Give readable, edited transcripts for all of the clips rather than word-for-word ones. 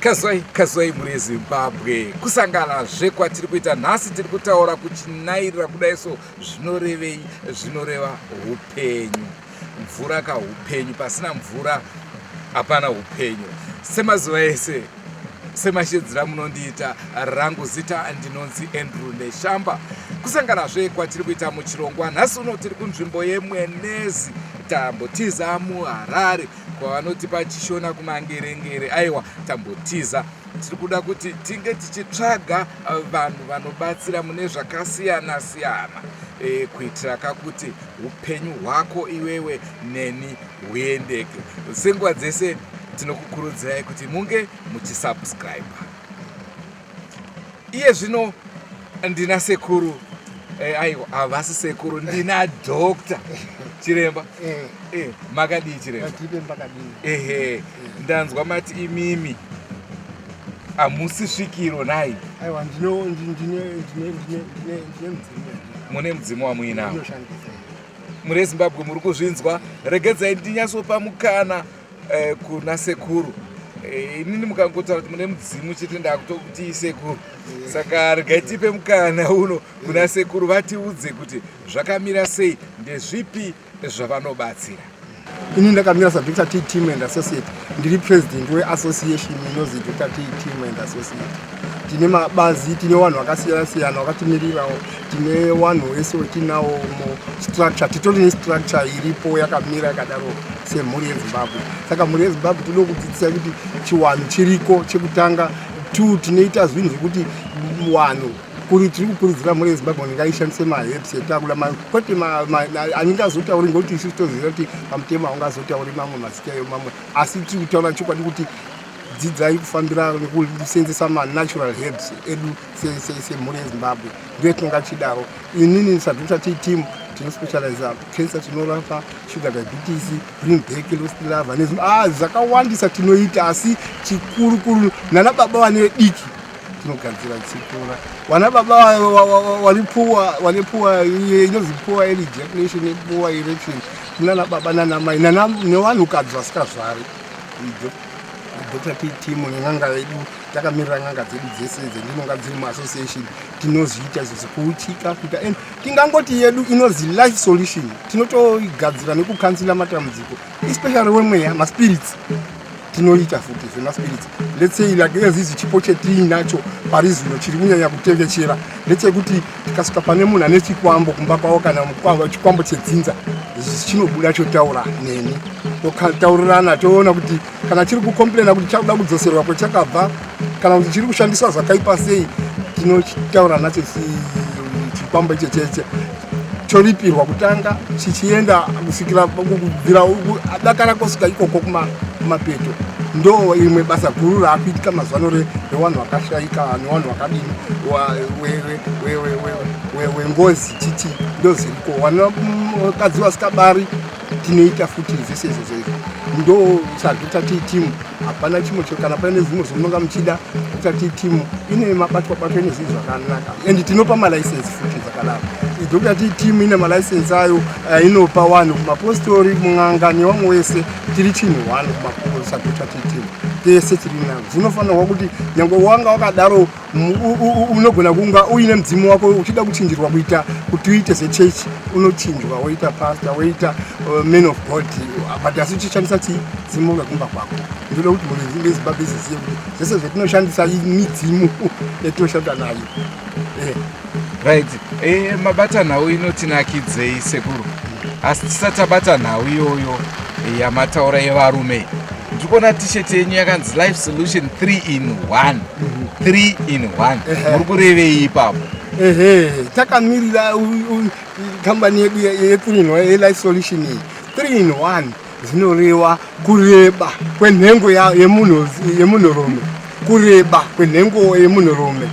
Kazwai muri Zimbabwe. Kusangana kwatiri kuita nhasi tiri kutaura kuchinairira kudaiso zvinorevei? Zvinoreva upenyu. Mvura kaupenyu, pasina mvura hapana upenyu. Semazuva ese semashedzera munondiita, rangu zita ndinonzi Andrew Neshamba. Kusanganazve kwatiri kuita muchirongwa. Nhasi uno tiri kunzvimbo yeMwenezi, tambotiza muHarare kwavanoti pachishona kumangerengere. Aiwa, tambotiza. Tiri kuda kuti tinge tichitsvaga vanhu vanobatsira mune zvakasiyana siyana, kuitira kakuti upenyu hwako iwewe neni huendeke. Senguva dzese tinokukurudzirai kuti munge muchisubscribe. Iye zvino ndina sekuru, aiwa, havasi sekuru, ndina Dr. Chiremba. Makadii Chiremba? Ehe, ndanzwa mati imimi hamusi svikiro nai. Aiwa, ndine mudzimu. Mune mudzimu wamuinawo. Muri Zimbabwe muri kuzvinzwa. Regedzai ndinyatsopa mukana kuna sekuru. Inini mukangotaura kuti mune mudzimu chete ndakutokuti sekuru. Saka regai tipe mukana uno kuna sekuru vatiudze kuti zvakamira sei, ndezvipi zvavanobatsira. Ini ndakamira saDr. T. Team and Associate. Ndiri president weassociation inonzi Dr. T. Team and Associate. Tine mabazi, tine vanhu vakasiyana siyana vakatimirirawo, tine vanhu vese vetinawo mustructure. Titori nestructure iripo yakamira yakadaro semhuri yeZimbabwe. Saka mhuri yeZimbabwe tinoda kudzidzisa kuti chiwanhu chiriko chekutanga. Tinoita zvinhu zvekuti vanhu tiri kukurudzira mhuri yeZimbabwe ngaishandise maherbs etakula kwete anenge azotauri ngokuti isusu toziva kuti pamutemo haungazotauri mamwe mazita emamwe, asi tiri kutaura chokwadi kuti dzidzai kufambira nekusenzesa manatural herbs edu semhuri yeZimbabwe. Ndio tinonga chidaro. Inini saDr. T. Team tinospecializa cancer, tinorapa sugar diabetes, greenback, lost liver, zvakawandisa tinoita, asi chikurukuru nana baba vane diki tinogadzira tsipura. Vana baba walipuwa inonzi poor ejaculation, poor erection, nana baba nana mai nevanhukadzi vasikazvari. Dr. T. Team nenganga yedu takamirira nganga dzedu dzese dzendinonga dziri muassociation tinozviita izvo kuutika kuita tingangoti yedu inonzi life solution. Tinotoigadzira nekukansila matambudziko especially wemweya maspirits. Tinoita futi zvemaspirits. Let's say like ezizi chipo chetinacho parizvino chiri kunyanya kutekechera. Let's say kuti tikasvika pane munhu ane chikwambo kumba kwawo kana chikwambo chedzinza, chinobuda chotaura neni, tokataurirana toona kuti kana chiri kukomplaina kuti chakuda kudzoserwa kwechakabva kana kuti chiri kushandiswa zvakaipa sei, tinotaura nacho chikwambo ichecheche choripirwa kutanga chichienda kusvikira kubvira dakara kosvika ikoko kumapeto. Ndo imwe basa guru raakuitika mazuva ano revanhu vakashaika, nevanhu vakadini wengozi titi ndo ziriko. Vanakadzi vasikabari tinoita futi zvese izvozvo. Ndo saDr. T. Team hapana chimwe kana pane zvimwe zvamunonga muchida, Dr. T. Team ine mabatwa nezvinhu zvakanaka, and tinopa malicense futi dzakadaro. Dr. T. Team ine malicense ayo inopa vanhu kumapostori, mun'anga nevamwe wese. Tiri chinhu vanhu kumapostori Dr. T. Team tese tiri nazvo. Zvinofanirwa kuti nyangwe wanga wakadaro unogona kunga uine mudzimu wako uchida kuchinjirwa kuita kuti uite sechechi, unochinjwa woita pastor, woita man of God, but asi uchishandisa chidzimu wekumba kwako. Ndoda kuti mhuri yeZimbabwe zizive kuti zvese zvetinoshandisa midzimu yatinoshanda nayo. Right. Mabata nhau inotinakidzei sekuru. Asi tisati tabata nhau iyoyo yamataura yevarume, ndikuona t-shirt yenyu yakanzi Life Solution 3 in 1. 3 in 1. Muri kurevei ipapo? Takamirira kambani yedu ye3 in 1 yeLife Solution iyi. 3 in 1 zvinoreva kureba kwenhengo yemunhurume, kureba kwenhengo yemunhurume,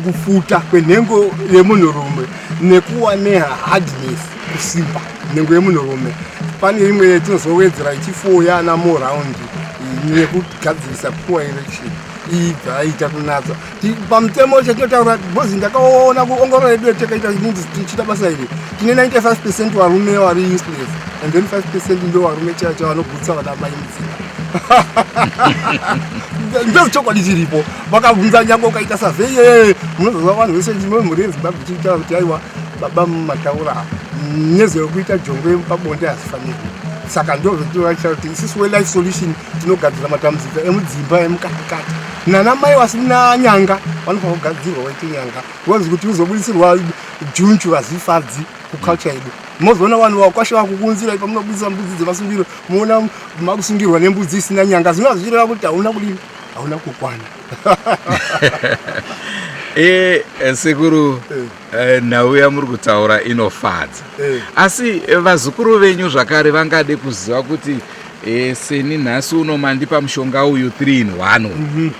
kufuta kwenhengo yemunhurume, nekuva nehardness, kusimba nhengo yemunhurume. Pane imwe yatinozowedzera ichifoya more round nekugadzirisa poor erection. Ibva kunatsa pamutemo chatinotaura bhozi ndakaona kuongorora yedu takaita tichita basa iri tine 95% varume vari useless and then 5% ndo varume chacho vanogutsa vana mai mudzimba. ndochokwadi chiripo vakabvunza nyangwe ukaita savheye munozova vanhu vese mhuri yezimbabwe chiitaura kuti aiwa baba mumataura nezvekuita jongwe pabonde hazifanirwi saka ndozvotovaita kuti isusu welife solution tinogadzira matambudziko emudzimba emukatikati nanamai vasina nyanga vanofanira kugadzirwa waite nyanga wanzi kuti uzobudisirwa junchu vazifadzi kuculture yedu mozoona vanhu vakwasha kukunzira ipa munobudisa mbudzi dzevasungiro muona makusungirwa nembudzi isina nyanga zvinova zvichireva kuti hauna kudini hauna kukwana. Sekuru nhau yamuri kutaura inofadza asi vazukuru venyu zvakare vangade kuziva kuti seni nhasi uno mandipa mushonga uyu 3 in 1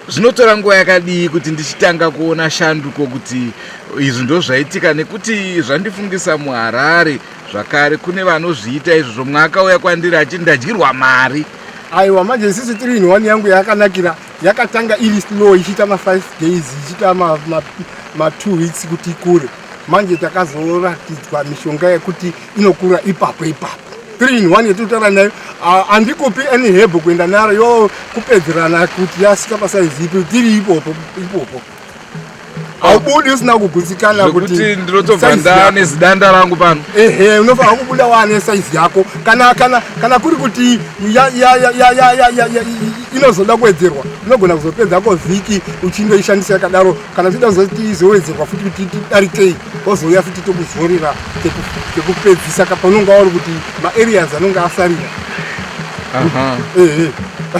zvinotora nguva yakadii kuti ndichitanga kuona shanduko kuti izvi ndo zvaitika nekuti zvandifungisa muHarare zvakare kune vanozviita izvozvo mwakauya kwandiri achiti ndadyirwa mari. Aiwa manje isisi 3 in 1 yangu yakanakira yakatanga iri slow ichiita ma5 days ichiita ma 2 weeks kuti ikure manje takazoratidzwa mishonga yekuti inokura ipapo 3 in 1 yetotaura nayo handikupi any herb kuenda nayo yo kupedzerana kuti yasvika pasaizi ipi tiri ipopo haubudi usina kugutsikana kuti ndinotobva ndane zidanda rangu pano unofanira kubuda wane saizi yako kana kuri kuti inozoda kuwedzerwa unogona kuzopedzako vhiki uchindoishandisa yakadaro kana uchida kuzoti izowedzerwa futi kuti tidaritei wozouya futi tokuzorera tekupedzisa paunonga uri kuti maareas anonge asarira.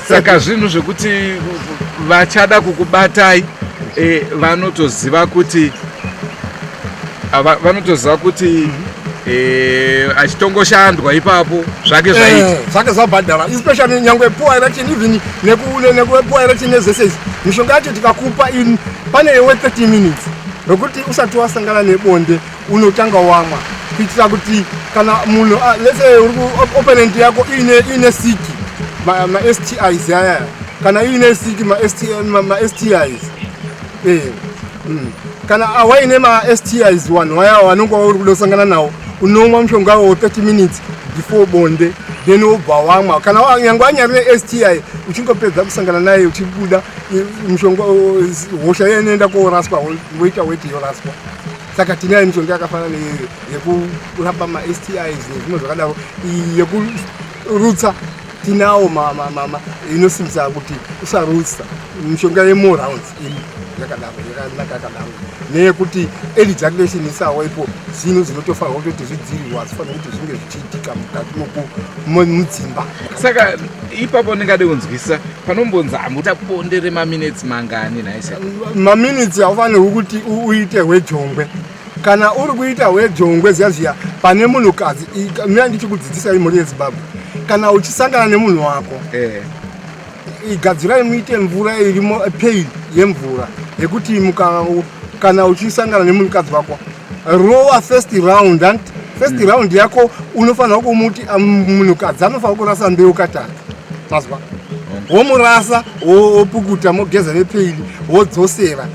Saka zvinhu zvekuti vachada kukubatai vanotoziva kuti achitongoshandwa ipapo zvake zvake zvabhadhara especially nyangwe poor election even nekupoor election nezese izvi mishonga yacho tikakupa pane yewe 30 minutes rokuti usati wasangana nebonde unotanga wamwa kuitira kuti kana munhu let's say opponent yako ine siki ma STIs yaya kana ine siki ma STIs kana awaine ma STIs one waya wanonga uri kudosangana nawo unomwa mushonga wa 30 minutes before bonde then obva wamwa kana nyangwe anyari STI uchingopedza kusangana naye uchibuda mushonga hosha yenoenda koraswa woita weti yoraswa. Saka tinayo mishonga yakafanana yekurapa ma STIs nezvimwe zvakadaro yekurutsa tinawo inosimbisa kuti usarutsa mishonga yemore rounds yakadaro yakanaka neyekuti ejaculation isawepo zvinhu zvinotofanira kuti zvidzirirwa zvifanira kuti zvinge zvichiitika mukati mudzimba. Saka ipapo ndingade kunzwisa panombonzi amutapondere maminutes mangani naise maminutes haufanirwi kuti uite hwejongwe kana uri kuita hwejongwe ziya pane munhukadzi mina ndichikudzidzisa mhuri yeZimbabwe kana uchisangana nemunhu wako igadzirai muite mvura irimo pail yemvura yekuti kana uchisangana nemunhukadzi wako rowa first round yako unofanira kumuti munhukadzi anofanira kurasa mbeu katatu mazwa womurasa wopukuta mogeza nepail wodzosera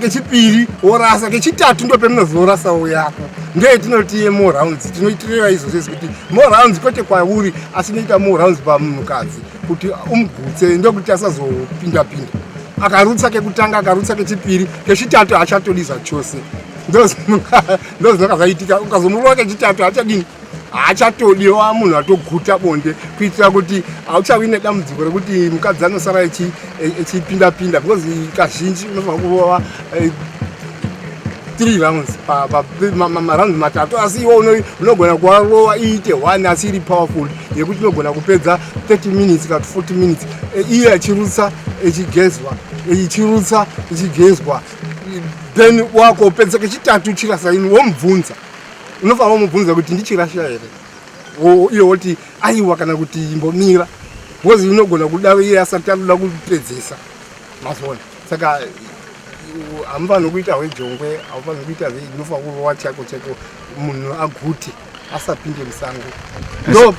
kechipiri worasa kechitatu ndo pemunozorasawo yako ndiye tinoti more rounds tinoitirira izvozvo kuti more rounds kwete kwauri asi noita more rounds pamunhukadzi kuti umugutse ndokuti asazopinda akarutsa kekutanga akarutsa kechipiri kechitatu achatodiza chose ndozvinokazaitika ukazomurova kechitatu achadini achatodiwa munhu atoguta bonde kuitira kuti auchawine dambudziko rekuti mukadzi anosara echipinda because kazhinji unofanira kurova 3 rounds marounds matatu asi iwe unogona kuvarova iite 1 asi iri powerful yekuti unogona kupedza 30 minutes kana 40 minutes iye achirutsa echigezwa ichirutsa ichigezwa then wako pedza kechitatu chirasa ino womubvunza unofanira kumubvunza kuti ndichirasha here iye woti aiwa kana kuti imbomira because unogona kudaro iye asati anoda kupedzesa mazona. Saka hamufaniri kuita hwejongwe haufaniri kuita unofanira kurova chako munhu agute asapinde musango ndo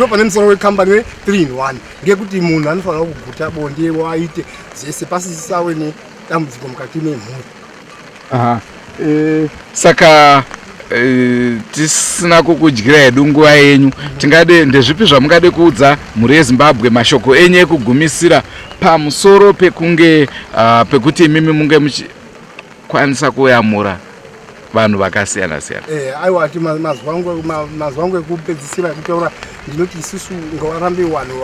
pane musoro wekambani we3 in 1 ngekuti munhu anofanira kuguta bonde waite zvese pasisisawe nedambudziko mukati memhuri. Saka tisina kukudyira hedu nguva yenyu, tingade ndezvipi zvamungade kuudza mhuri yeZimbabwe, mashoko enyu ekugumisira pamusoro pekunge pekuti imimi munge muchikwanisa kuyamura vanhu vakasiyana siyana? Aiwa, ati mazuva angu ekupedzisira ekutaura ndinoti isusu ngawarambe vanhu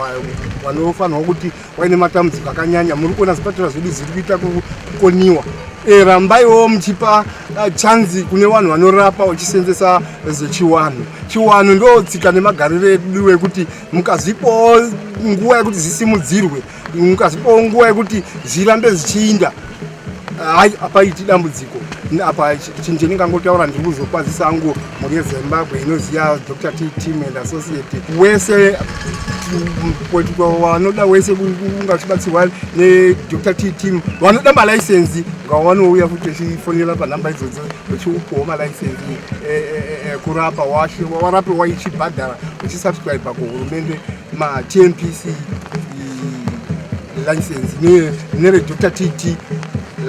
vanofanirwa kuti vaine matambudziko akanyanya. Muri kuona zvipatara zvedu zviri kuita kukoniwa. Rambaiwo muchipa chanzi kune vanhu vanorapa vachisenzesa zvechiwanhu. Chiwanhu ndo tsika nemagariro edu ekuti mukazvipawo nguva yekuti zvisimudzirwe, mukazvipawo nguva yekuti zvirambe zvichiinda, hai apaiti dambudziko. Apa chinhu chendingangotaura ndiri kuzokwazisa angu mhuri yeZimbabwe inoziva Dr. T Team and Associate wese vanoda wese kunga vachibatsirwa neDr. T Team vanoda malaisensi ngavanouya futi vachifonera panhamba idzodzo vachiupawo malaisensi kurapa warape waichibhadhara uchisubscribe kuhurumende maTMPC license nereDr. TT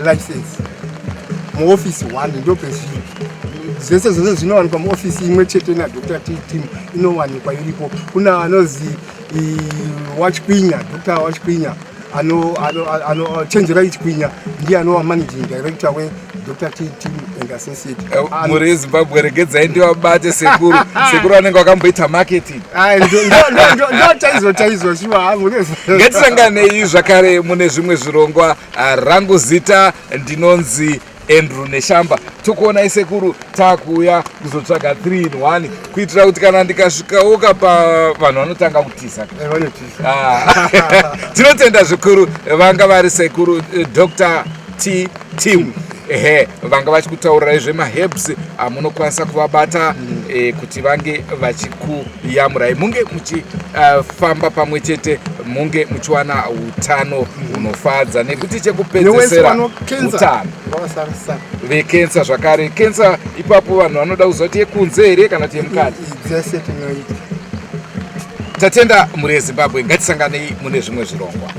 license muofisi 1 ndo pezviri zvese zvose zvinowanikwa muofisi imwe chete naDr. T Team inowanikwa iripo. Kuna anozi Wachikwinya, Dr. Wachikwinya anochenjera ichikwinya ndiye anova managing director weDr. T Team and Associate. Mhuri yeZimbabwe regedzai ndiwabate sekuru vanenge vakamboita marketing. Ndo chaizvo shuwa. Ngatisanganei zvakare mune zvimwe zvirongwa. Rangu zita ndinonzi Andrew Neshamba. Tokuonai sekuru takuuya kuzotsvaga 3 in 1 kuitira kuti kana ndikasvikawo pa vanhu vanotanga kutiza. Tinotenda zvikuru vanga vari sekuru Dr. T Team. Vanga vachikutaurirai zvemaherbs amunokwanisa kuvabata kuti vange vachikuyamurai munge muchifamba pamwe chete, munge muchiwana utano hunofadza, nekuti chekupedzesera utano vekensa zvakare. Kensa ipapo vanhu vanoda kuziva kuti yekunze here kana kuti yemukati. Tatenda mhuri yeZimbabwe, ngatisanganei mune zvimwe zvirongwa.